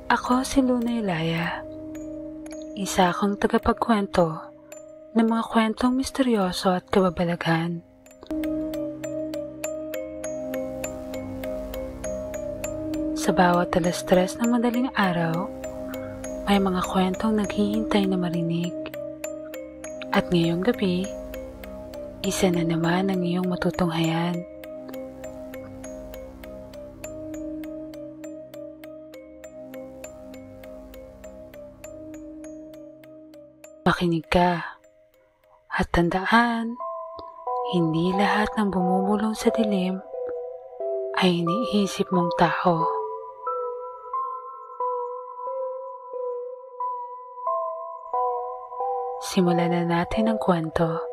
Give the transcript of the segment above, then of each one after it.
Ako si Luna Ilaya, isa akong tagapagkwento ng mga kwentong misteryoso at kababalaghan. Sa bawat alas-tres ng madaling araw, may mga kwentong naghihintay na marinig. At ngayong gabi, isa na naman ang iyong matutunghayan. Makinig ka at tandaan, hindi lahat ng bumubulong sa dilim ay iniisip mong tao. Simulan na natin ang kwento.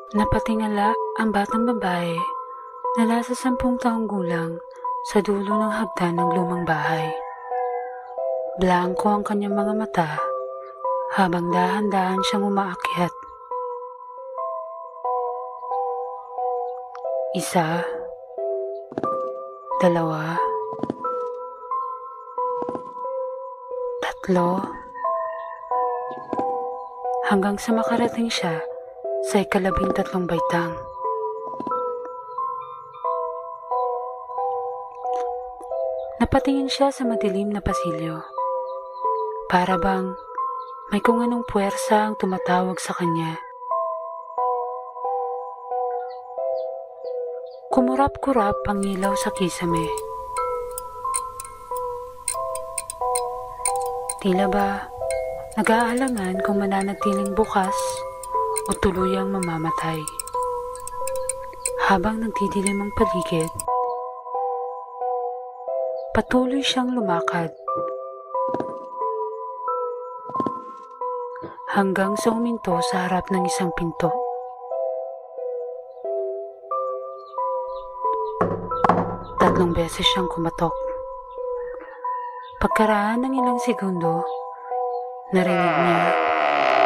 Napatingala ang batang babae na nasa 10 taong gulang sa dulo ng hagdan ng lumang bahay. Blanko ang kanyang mga mata habang dahan-dahan siyang umaakyat. Isa, dalawa, tatlo, hanggang sa makarating siya sa 13 baitang. Napatingin siya sa madilim na pasilyo. Para bang may kung anong puwersa ang tumatawag sa kanya. Kumurap-kurap ang ilaw sa kisame. Tila ba nag-aalangan kung mananatiling bukas o tuluyang mamamatay. Habang nagdidilim ang paligid, patuloy siyang lumakad hanggang sa huminto sa harap ng isang pinto. Tatlong beses siyang kumatok. Pagkaraan ng ilang segundo, narinig niya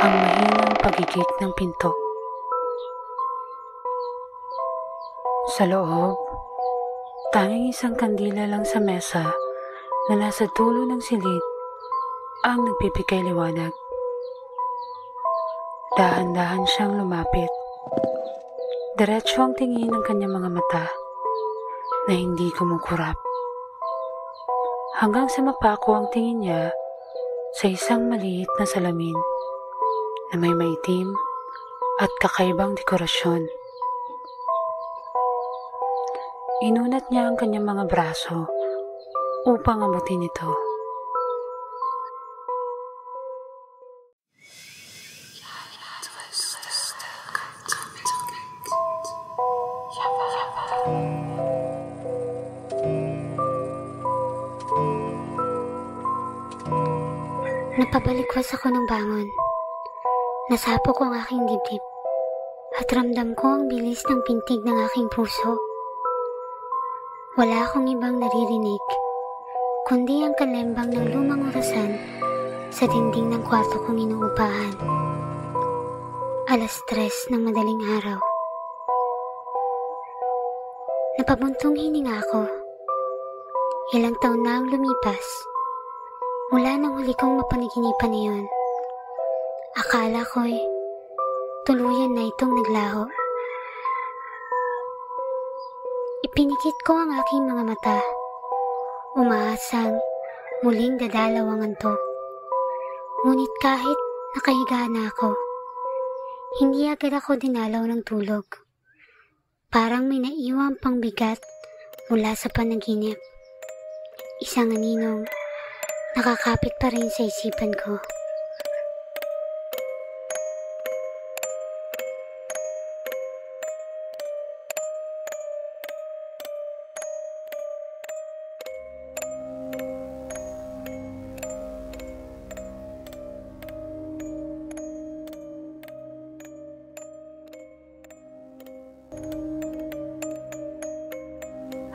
ang mahinang pagigik ng pinto. Sa loob, tanging isang kandila lang sa mesa na nasa dulo ng silid ang nagpipigay liwanag. Dahan-dahan siyang lumapit. Diretso ang tingin ng kanyang mga mata na hindi kumukurap. Hanggang sa mapako ang tingin niya sa isang maliit na salamin na may maitim at kakaibang dekorasyon. Inunat niya ang kanyang mga braso upang amutin ito. Napabalikwas ako ng bangon. Nasapok ko ang aking dibdib at ramdam ko ang bilis ng pintig ng aking puso. Wala akong ibang naririnig, kundi ang kalembang ng lumang orasan sa dingding ng kwarto kong inuupahan. 3:00 ng madaling araw. Napabuntong hininga ako. Ilang taon na ang lumipas mula nang huli kong mapanaginipan na yun. Akala ko'y tuluyan na itong naglaho. Ipinikit ko ang aking mga mata. Umaasang muling dadalaw ang antok. Ngunit kahit nakahiga na ako, hindi agad ako dinalaw ng tulog. Parang may naiwang pangbigat mula sa panaginip. Isang aninong nakakapit pa rin sa isipan ko.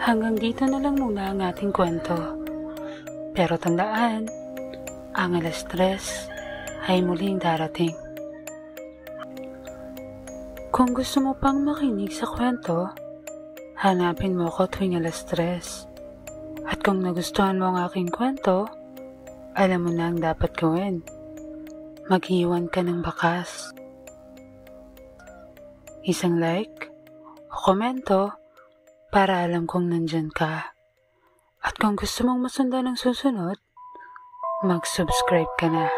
Hanggang dito na lang muna ang ating kwento. Pero tandaan, ang 3:00 ay muling darating. Kung gusto mo pang makinig sa kwento, hanapin mo ko tuwing 3:00. At kung nagustuhan mo ang aking kwento, alam mo na ang dapat gawin. Maghiwan ka ng bakas. Isang like o komento para alam kong nandyan ka. At kung gusto mong masundan ang susunod, mag-subscribe ka na.